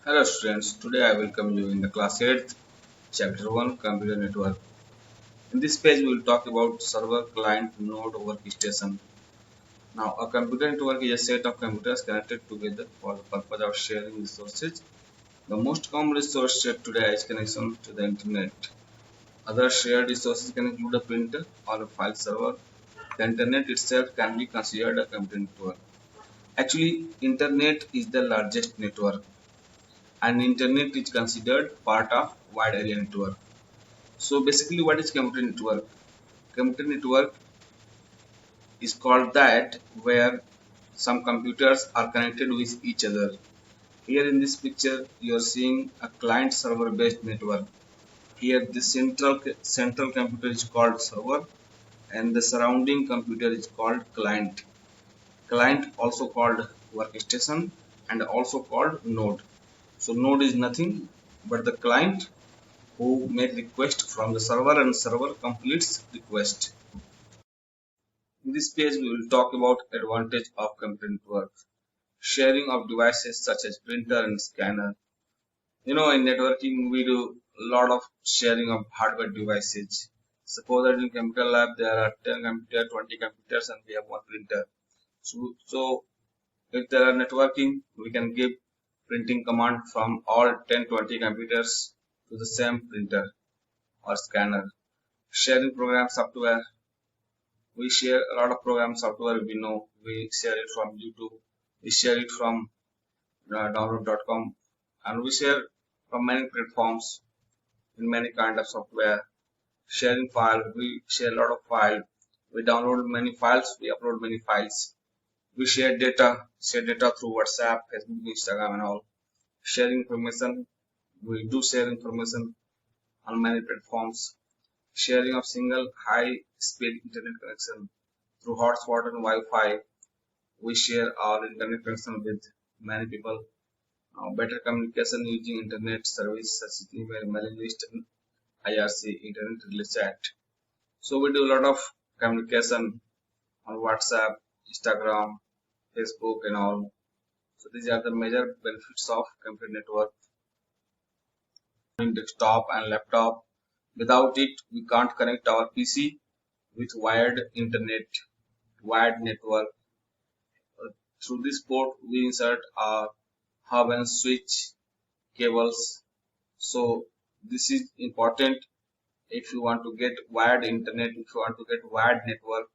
Hello students, today I welcome you in the class 8th, chapter 1, computer network. In this page we will talk about server, client, node, workstation. Now a computer network is a set of computers connected together for the purpose of sharing resources. The most common resource shared today is connection to the internet. Other shared resources can include a printer or a file server. The internet itself can be considered a computer network. Actually, internet is the largest network and internet is considered part of wide area network. So basically what is computer network? Computer network is called that where some computers are connected with each other. Here in this picture you are seeing a client server based network. Here the central computer is called server and the surrounding computer is called client. Client also called workstation and also called node. So node is nothing but the client who make request from the server and server completes request. In this page we will talk about advantage of computer network. Sharing of devices such as printer and scanner. In networking we do a lot of sharing of hardware devices. Suppose that in computer lab there are 10 computers, 20 computers and we have one printer. So if there are networking, we can give printing command from all 10, 20 computers to the same printer or scanner. Sharing program software. We share a lot of program software. We share it from YouTube. We share it from download.com, and we share from many platforms in many kind of software. Sharing file. We share a lot of file. We download many files. We upload many files. We share data. Share data through WhatsApp, Facebook, Instagram, and all. Sharing information. We do share information on many platforms. Sharing of single high speed internet connection through hotspot and Wi-Fi. We share our internet connection with many people. Better communication using internet service such as email, mailing list, and IRC, internet relay chat. So we do a lot of communication on WhatsApp, Instagram, Facebook, and all. So these are the major benefits of computer network in desktop and laptop. Without it, we can't connect our PC with wired internet, wired network. Through this port, we insert our hub and switch cables. So this is important if you want to get wired internet, if you want to get wired network,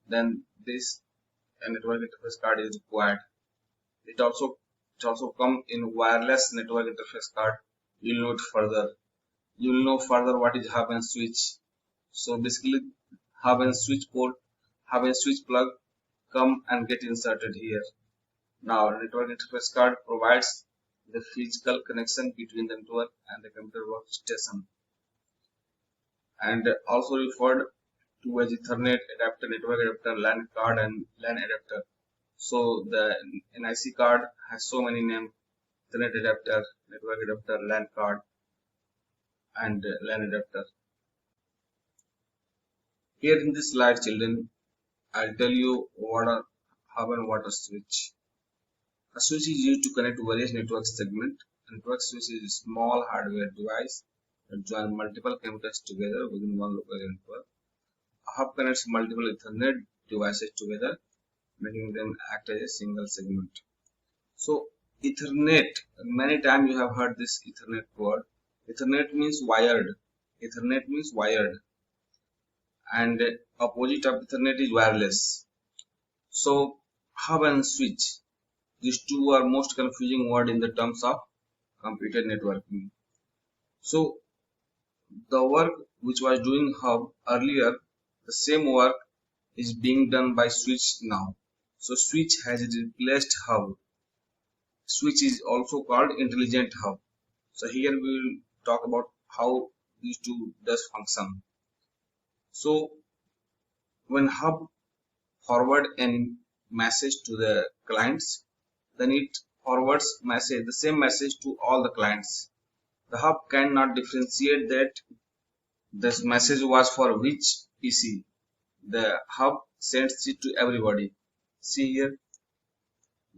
then this network interface card is required. It also come in wireless network interface card. You'll know it further. You'll know further what is hub and switch. So basically hub and switch port, hub and switch plug come and get inserted here. Now network interface card provides the physical connection between the network and the computer workstation, and also referred to as Ethernet adapter, network adapter, LAN card, and LAN adapter. So the NIC card has so many names: Ethernet adapter, network adapter, LAN card, and LAN adapter. Here in this slide, children, I'll tell you what are hub and what are switch. A switch is used to connect various network segments. A network switch is a small hardware device that joins multiple computers together within one local network. A hub connects multiple Ethernet devices together, making them act as a single segment. So Ethernet, many times you have heard this Ethernet word. Ethernet means wired. Ethernet means wired, and opposite of Ethernet is wireless. So hub and switch, these two are most confusing word in the terms of computer networking. So the work which was doing hub earlier, the same work is being done by switch now. So switch has replaced hub. Switch is also called intelligent hub. So here we will talk about how these two does function. So when hub forward a message to the clients, then it forwards the same message to all the clients. The hub cannot differentiate that this message was for which PC. The hub sends it to everybody. See here,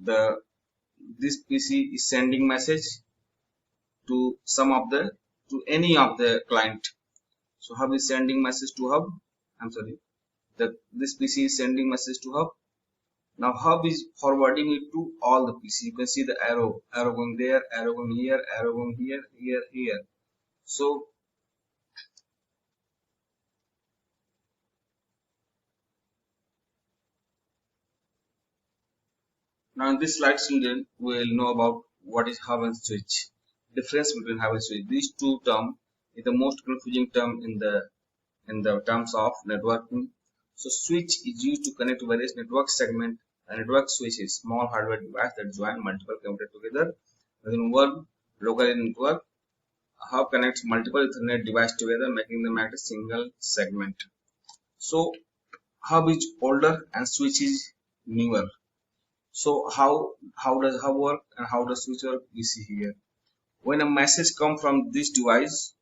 the this PC is sending message to any of the client. So hub is sending message to hub. I'm sorry, this PC is sending message to hub. Now hub is forwarding it to all the PC. You can see the arrow going there, arrow going here, arrow going here, here. So now in this slide, children will know about what is hub and switch. Difference between hub and switch. These two terms is the most confusing term in the terms of networking. So switch is used to connect various network segments. A network switch is small hardware device that join multiple computers together within one local network. A hub connects multiple Ethernet devices together, making them act a single segment. So hub is older and switch is newer. So how does hub work and how does switch work? We see here. When a message comes from this device,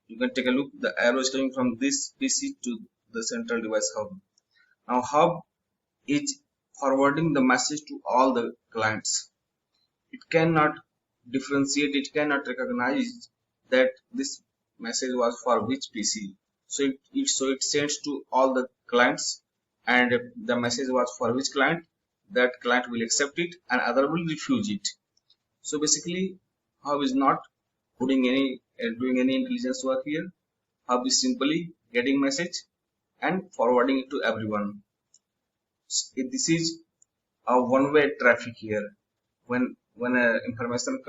you can take a look. The arrow is coming from this PC to the central device hub. Now hub is forwarding the message to all the clients. It cannot differentiate, it cannot recognize that this message was for which PC. So it sends to all the clients, and if the message was for which client, that client will accept it and other will refuse it. So basically hub is not doing any intelligence work here. Hub is simply getting message and forwarding it to everyone. This is a one-way traffic here. When information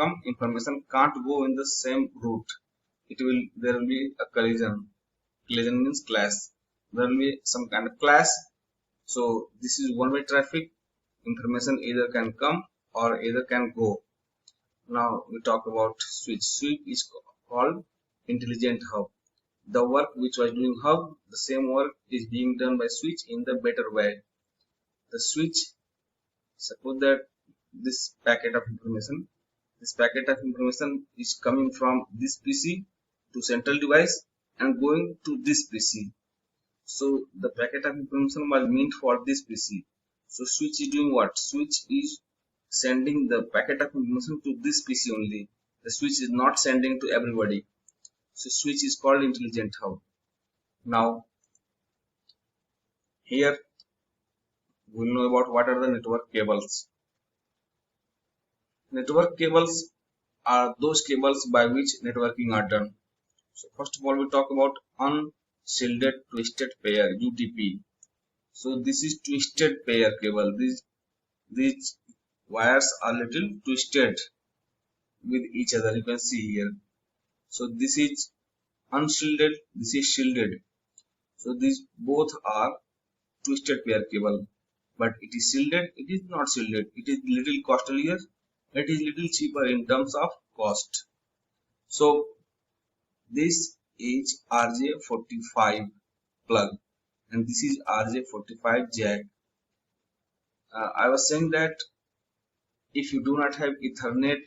can't go in the same route. There will be a collision. Collision means clash. There will be some kind of clash. So this is one-way traffic. Information either can come or either can go. Now we talk about switch. Switch is called intelligent hub. The work which was doing hub, the same work is being done by switch in the better way. The switch, suppose that this packet of information is coming from this PC to central device and going to this PC. So the packet of information was meant for this PC. So switch is doing what? Switch is sending the packet of information to this PC only. The switch is not sending to everybody. So switch is called intelligent hub. Now here we'll know about what are the network cables. Network cables are those cables by which networking are done. So first of all, we talk about unshielded twisted pair, UTP. So this is twisted pair cable. These wires are little twisted with each other. You can see here. So this is unshielded. This is shielded. So these both are twisted pair cable. But it is shielded. It is not shielded. It is little costlier. It is little cheaper in terms of cost. So this is RJ45 plug and this is RJ45 jack. I was saying that if you do not have Ethernet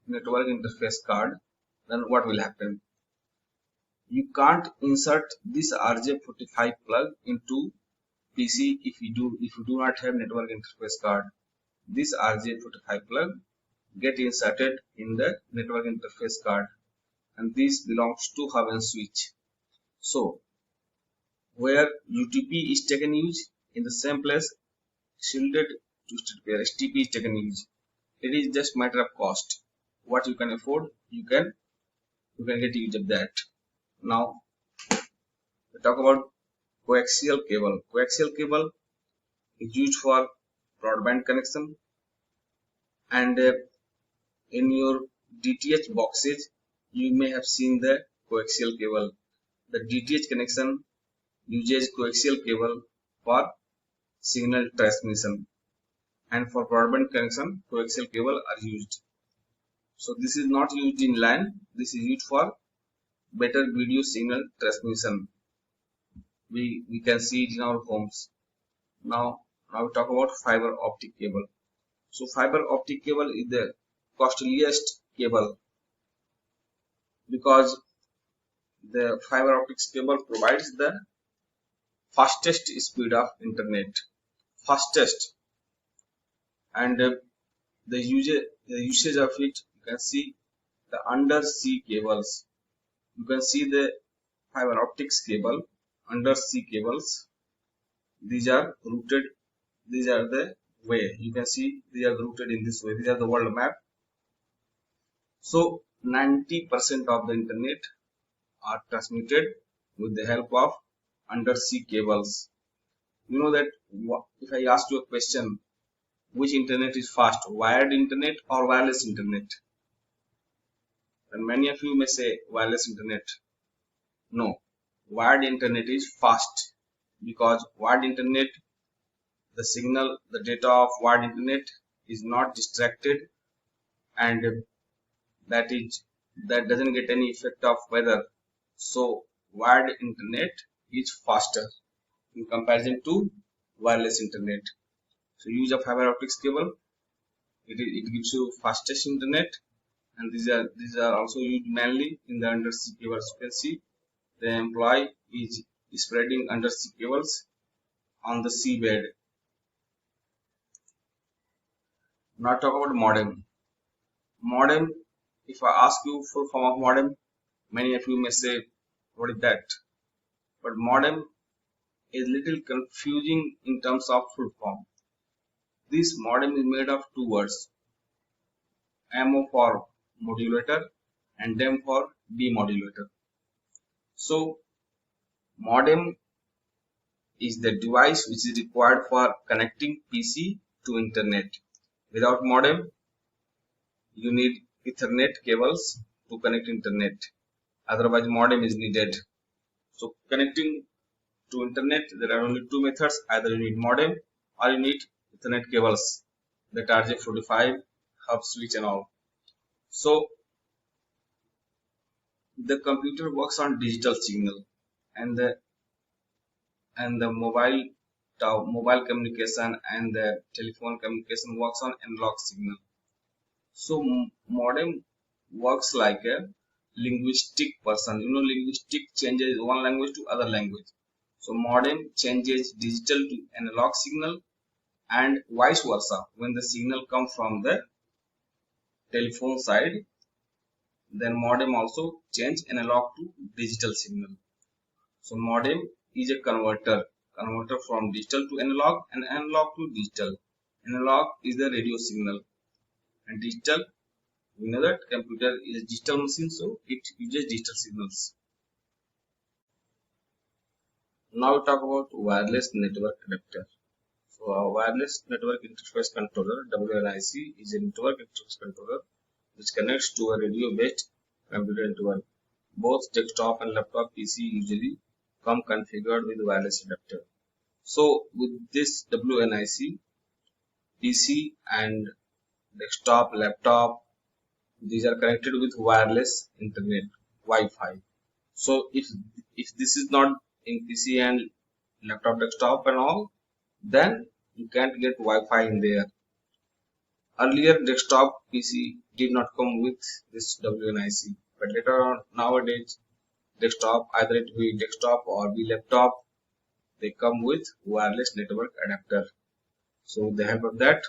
network interface card, then what will happen? You can't insert this RJ45 plug into PC if you do not have network interface card. This RJ45 plug get inserted in the network interface card, and this belongs to hub and switch. So where UTP is taken use, in the same place shielded twisted pair STP is taken use. It is just matter of cost. What you can afford, you can get use of that. Now we talk about coaxial cable. Coaxial cable is used for broadband connection, and in your DTH boxes you may have seen the coaxial cable. The DTH connection uses coaxial cable for signal transmission, and for broadband connection coaxial cable are used. So this is not used in LAN. This is used for better video signal transmission. We can see it in our homes. Now we talk about fiber optic cable. So fiber optic cable is the costliest cable because the fiber optics cable provides the fastest speed of internet, fastest, and the usage of it, you can see the undersea cables. You can see the fiber optics cable, undersea cables. These are routed. These are the way. You can see they are routed in this way. These are the world map. So 90% of the internet are transmitted with the help of undersea cables. You know that if I ask you a question, which internet is fast, wired internet or wireless internet? And many of you may say wireless internet. No, wired internet is fast, because wired internet, the signal, the data of wired internet is not distracted, and that doesn't get any effect of weather. So wired internet is faster in comparison to wireless internet. So use of fiber optics cable, it gives you fastest internet, and these are also used mainly in the undersea cables. You can see the employee is spreading undersea cables on the seabed. Now talk about modem. Modem, if I ask you full form of modem, many of you may say, what is that? But modem is little confusing in terms of full form. This modem is made of two words, MO for modulator and DEM for demodulator. So modem is the device which is required for connecting PC to internet. Without modem, you need Ethernet cables to connect internet. Otherwise, modem is needed. So connecting to internet, there are only two methods. Either you need modem or you need Ethernet cables, that RJ45, hub switch and all. So the computer works on digital signal, and the mobile communication and the telephone communication works on analog signal. So modem works like a linguistic person. You know, linguistic changes one language to other language. So modem changes digital to analog signal, and vice versa. When the signal comes from the telephone side, then modem also change analog to digital signal. So modem is a converter from digital to analog and analog to digital. Analog is the radio signal, and digital, we know that computer is a digital machine, so it uses digital signals. Now we talk about wireless network adapter. So a wireless network interface controller, WNIC, is a network interface controller which connects to a radio-based computer network. Both desktop and laptop PC usually come configured with wireless adapter. So with this WNIC, PC and desktop, laptop, these are connected with wireless internet, Wi-Fi. So if this is not in PC and laptop, desktop and all, then you can't get Wi-Fi in there. Earlier desktop PC did not come with this WNIC, but later on, nowadays desktop, either it be desktop or be laptop, they come with wireless network adapter. So with the help of that,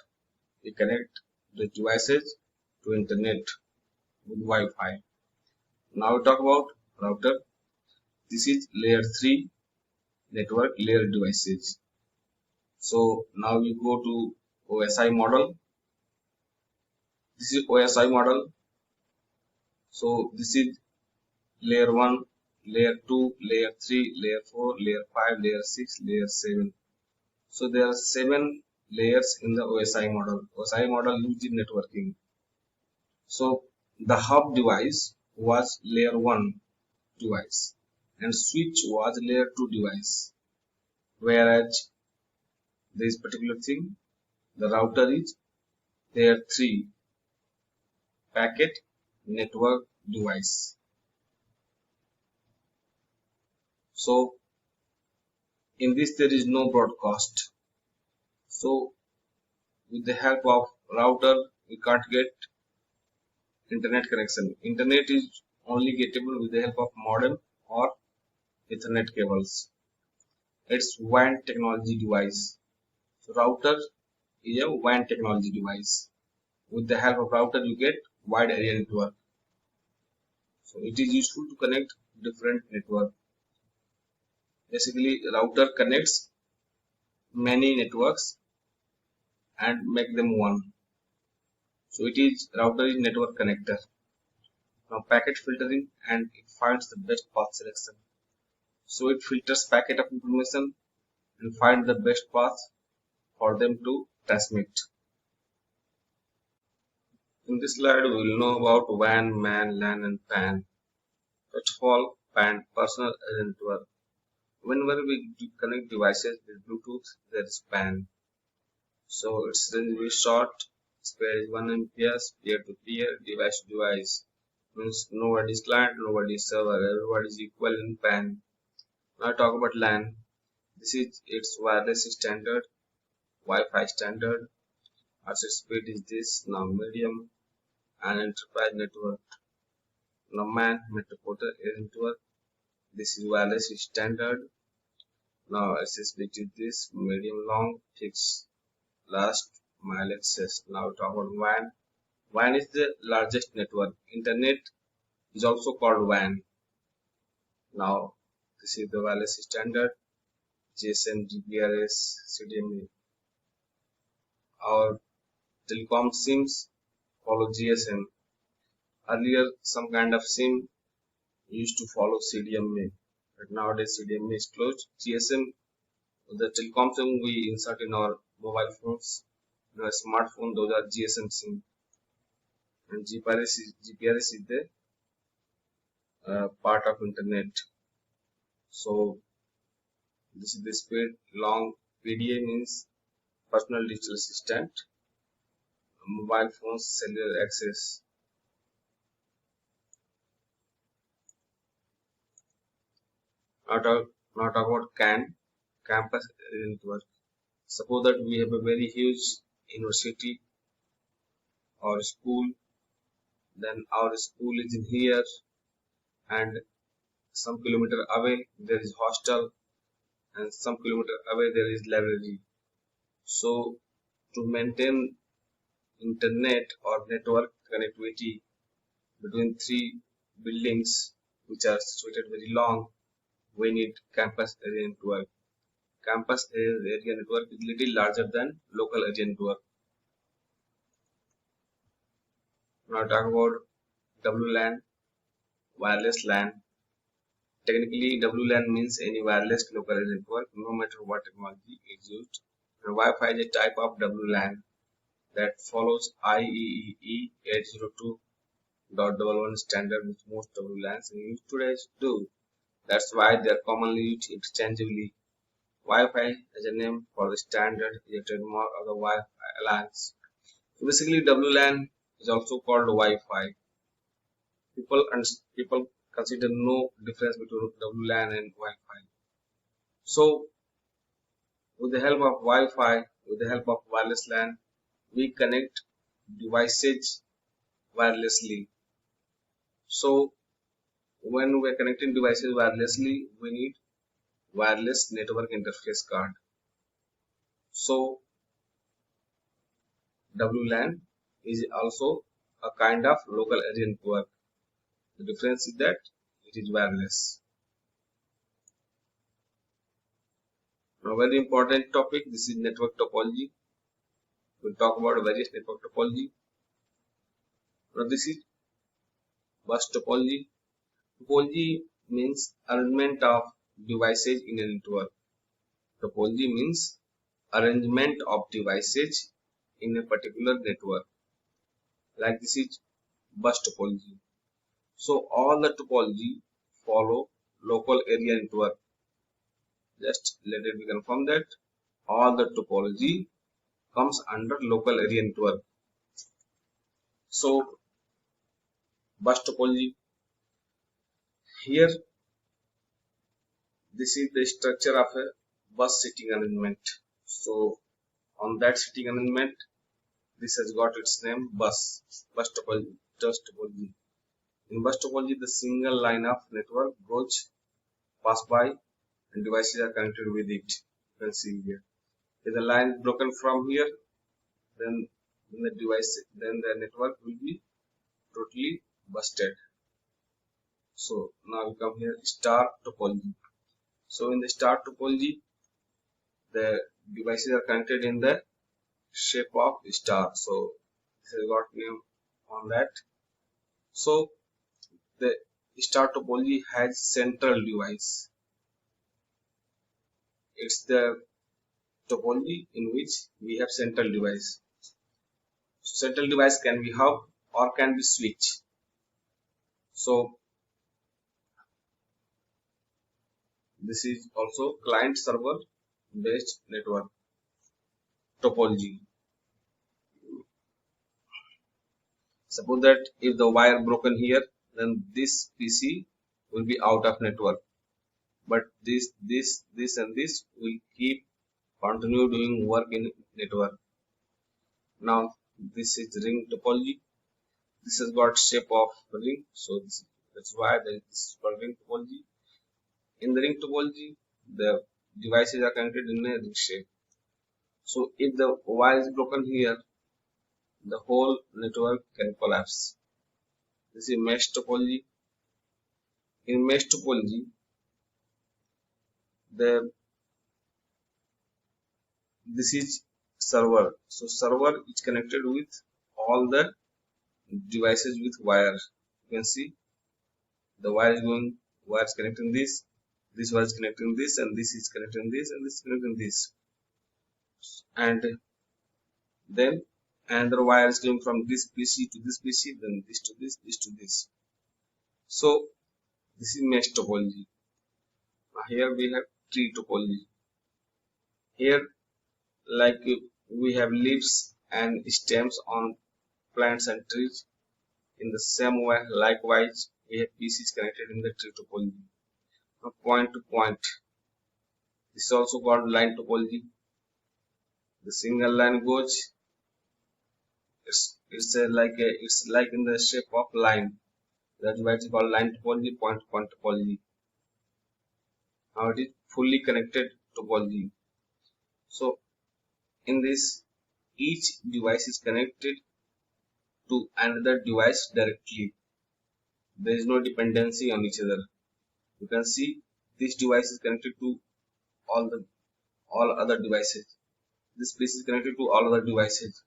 we connect the devices to internet with Wi-Fi. Now we talk about router. This is layer 3 network layer devices. So now we go to OSI model. This is OSI model. So this is layer 1, layer 2, layer 3, layer 4, layer 5, layer 6, layer 7. So there are 7 layers in the OSI model. OSI model used in networking. So the hub device was layer 1 device and switch was layer 2 device. Whereas this particular thing, the router is layer 3 packet network device. So in this there is no broadcast. So with the help of router we can't get internet connection. Internet is only gettable with the help of modem or Ethernet cables. It's WAN technology device. So router is a WAN technology device. With the help of router, you get wide area network. So it is useful to connect different network. Basically, router connects many networks and make them one. So it is router is network connector. Now packet filtering, and it finds the best path selection. So it filters packet of information and find the best path for them to transmit. In this slide, we will know about WAN, MAN, LAN, and PAN. First of all, PAN, personal area network. Whenever we connect devices with Bluetooth, there is PAN. So its range is very short. Spare is 1 Mbps, peer to peer, device to device. Means nobody is client, nobody is server, everybody is equal in PAN. Now I talk about LAN. This is its wireless standard, Wi-Fi standard. Access speed is this, now medium, and enterprise network. Now MAN, metropolitan area network. This is wireless standard. Now access speed is this, medium, long, fixed, last mile access. Now talk about WAN. WAN is the largest network. Internet is also called WAN. Now this is the wireless standard, GSM, GPRS, CDMA. Our telecom SIMs follow GSM. Earlier, some kind of SIM used to follow CDMA, but nowadays CDMA is closed. GSM, the telecom SIM we insert in our mobile phones, in our smartphone, those are GSM SIM. And GPRS is the part of internet. So this is the speed. Long, PDA means personal digital assistant. Mobile phones, cellular access. Now talk about CAN, campus network. Suppose that we have a very huge university or school, then our school is in here, and some kilometer away there is hostel, and some kilometer away there is library. So to maintain internet or network connectivity between three buildings which are situated very long, we need campus area network. Campus area network is little larger than local area network. Now talk about WLAN, wireless LAN. Technically, WLAN means any wireless local area network, no matter what technology is used. And Wi-Fi is a type of WLAN that follows IEEE 802.11 standard, which most WLANs in use today do. That's why they are commonly used interchangeably. Wi-Fi as a name for the standard is a trademark of the Wi-Fi Alliance. So basically, WLAN is also called Wi-Fi. People consider no difference between WLAN and Wi-Fi. So with the help of Wi-Fi, with the help of wireless LAN, we connect devices wirelessly. So when we are connecting devices wirelessly, we need wireless network interface card. So WLAN is also a kind of local area network. The difference is that it is wireless. Now, very important topic. This is network topology. We'll talk about various network topology. Now, this is bus topology. Topology means arrangement of devices in a network. Topology means arrangement of devices in a particular network. Like this is bus topology. So all the topology follow local area network. Just let it be confirmed that all the topology comes under local area network. So bus topology, here this is the structure of a bus seating arrangement. So on that seating arrangement, this has got its name bus topology. In bus topology, the single line of network goes pass by and devices are connected with it. You can see here. If the line is broken from here, then then the device, then the network will be totally busted. So now we come here, star topology. So in the star topology, the devices are connected in the shape of star. So this has got name on that. So the star topology has central device. It's the topology in which we have central device. So central device can be hub or can be switch. So this is also client server based network topology. Suppose that if the wire broken here, then this PC will be out of network. But this and this will keep continue doing work in network. Now this is ring topology. This has got shape of ring, so that's why this is called ring topology. In the ring topology, the devices are connected in a ring shape. So if the wire is broken here, the whole network can collapse. This is mesh topology. In mesh topology, this is server. So server is connected with all the devices with wire. You can see the wire is connecting this wire is connecting this, and this is connecting this, and this is connecting this, and then another wire is going from this PC to this PC, then this to this to this. So this is mesh topology. Now here we have tree topology. Here, like we have leaves and stems on plants and trees, in the same way, likewise, we have PCs connected in the tree topology. Now point to point. This is also called line topology. The single line goes. It's like in the shape of line. That's why it's called line topology, point to point topology. Now it is fully connected topology. So in this, each device is connected to another device directly. There is no dependency on each other. You can see this device is connected to all other devices. This piece is connected to all other devices.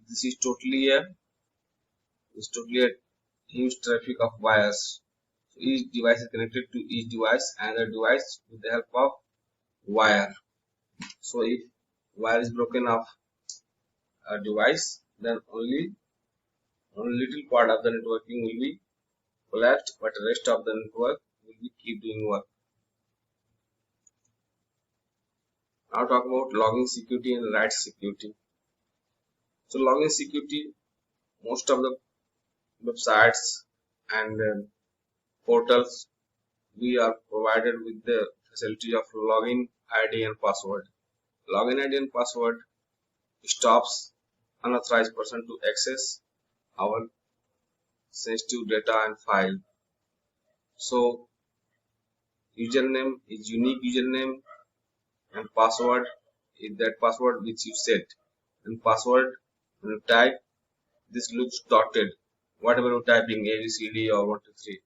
This is totally a huge traffic of wires. So each device is connected to each device, another device, with the help of wire. So if wire is broken off a device, then only little part of the networking will be collapsed, but the rest of the network will be keep doing work. Now talk about login security and write security. So login security, most of the websites and portals, we are provided with the facility of login ID and password. Login ID and password stops unauthorized person to access our sensitive data and file. So username is unique username, and password is that password which you set. And password, when you type, this looks dotted. Whatever you're typing, ABCD or 1 2 3,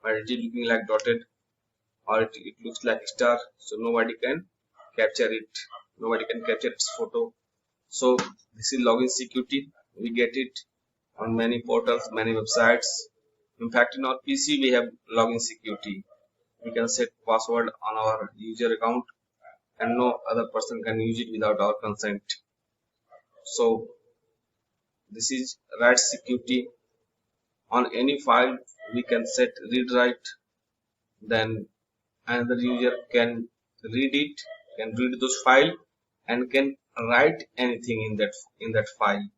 but it is looking like dotted, or it looks like star, so nobody can capture it. Nobody can capture its photo. So this is login security. We get it on many portals, many websites. In fact, in our PC we have login security. We can set password on our user account, and no other person can use it without our consent. So this is write security. On any file we can set read write, then another user can read it, can read those file, and can write anything in that file.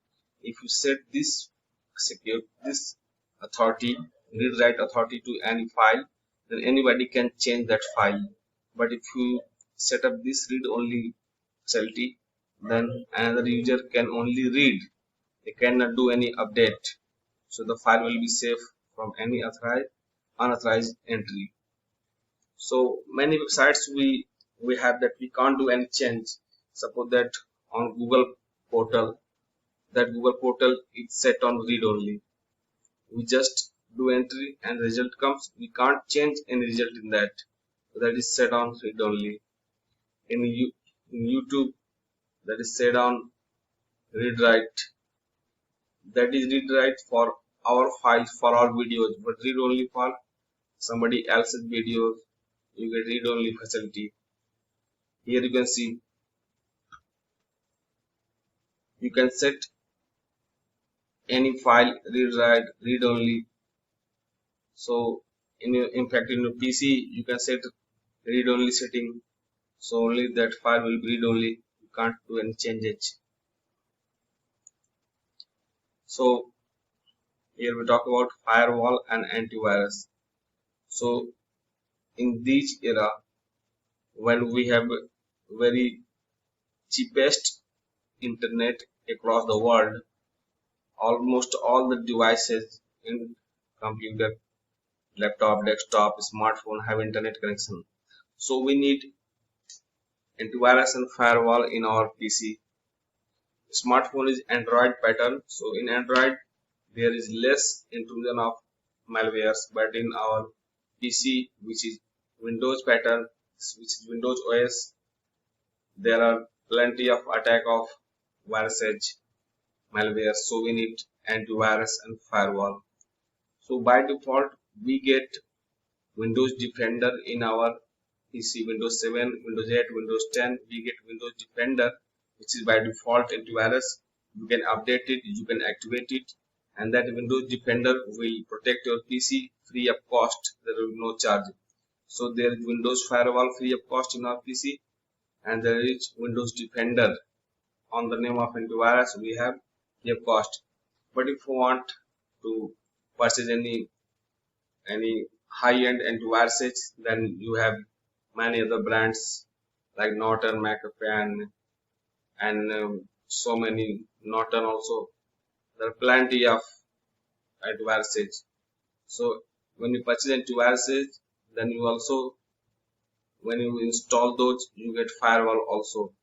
If you set this authority, read write authority to any file, then anybody can change that file. But if you set up this read only facility, then another user can only read, they cannot do any update. So the file will be safe from any unauthorized entry. So many websites we have that we can't do any change. Suppose that on Google portal, that Google portal is set on read only. We just do entry and result comes. We can't change any result in that. That is set on read only. In YouTube, that is set on read write. That is read write for our files, for our videos, but read only for somebody else's videos. You get read only facility. Here you can see you can set any file read write read only. So in fact in your PC you can set read only setting. So only that file will read only. You can't do any changes. So here we talk about firewall and antivirus. So in this era, when we have very cheapest internet across the world, almost all the devices in computer, laptop, desktop, smartphone have internet connection. So we need antivirus and firewall in our PC. Smartphone is Android pattern, so in Android there is less intrusion of malwares, but in our PC, which is Windows pattern, which is Windows OS, there are plenty of attack of viruses, malware. So we need antivirus and firewall. So by default, we get Windows Defender in our PC, Windows 7, Windows 8, Windows 10. We get Windows Defender, which is by default antivirus. You can update it, you can activate it, and that Windows Defender will protect your PC free of cost. There will be no charge. So there is Windows Firewall free of cost in our PC, and there is Windows Defender on the name of antivirus we have free of cost. But if you want to purchase any high-end antiviruses, then you have many other brands like Norton, McAfee, and so many Norton also. There are plenty of antiviruses. So when you purchase antiviruses, then you also, when you install those, you get firewall also.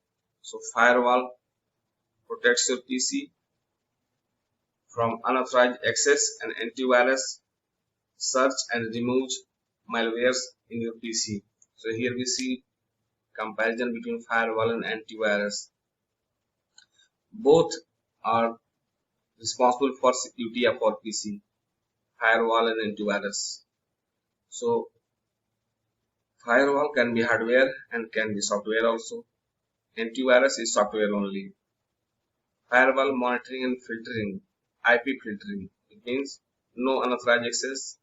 So firewall protects your PC from unauthorized access, and antivirus search and removes malwares in your PC. So here we see comparison between firewall and antivirus. Both are responsible for security of our PC, firewall and antivirus. So firewall can be hardware and can be software also. Antivirus is software only. Firewall monitoring and filtering, IP filtering. It means no unauthorized access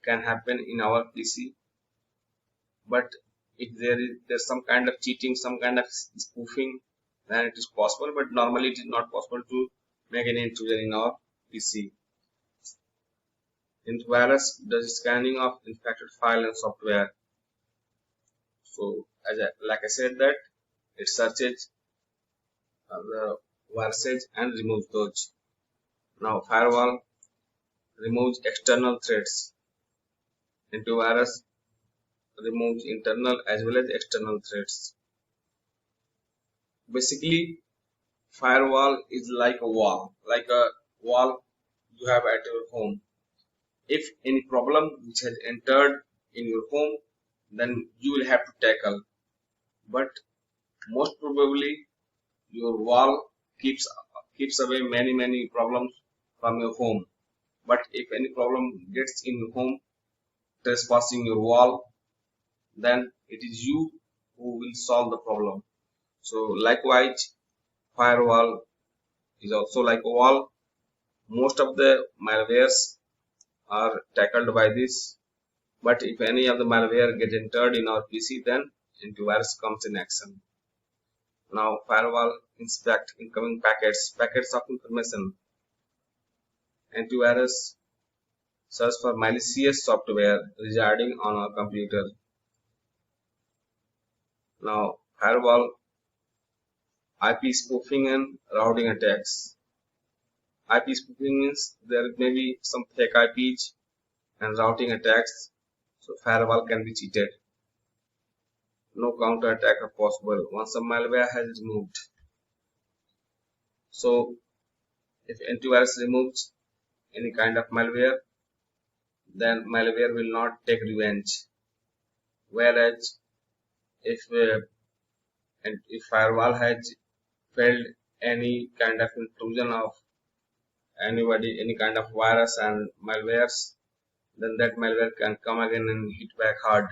can happen in our PC. But if there's some kind of cheating, some kind of spoofing, then it is possible. But normally it is not possible to make any intrusion in our PC. Antivirus does scanning of infected file and software. So like I said that it searches the viruses and removes those. Now firewall removes external threats. Antivirus removes internal as well as external threats. Basically, firewall is like a wall you have at your home. If any problem which has entered in your home, then you will have to tackle. But most probably, your wall keeps away many problems from your home. But if any problem gets in your home, trespassing your wall, then it is you who will solve the problem. So likewise, firewall is also like a wall. Most of the malwares are tackled by this, but if any of the malware get entered in our PC, then antivirus comes in action. Now firewall inspect incoming packets of information. Antivirus search for malicious software residing on our computer. Now firewall IP spoofing and routing attacks. IP spoofing means there may be some fake IPs, and routing attacks, so firewall can be cheated. No counter attack are possible once a malware has removed. So If antivirus removes any kind of malware, then malware will not take revenge. Whereas if firewall has failed any kind of intrusion of anybody, any kind of virus and malwares, then that malware can come again and hit back hard.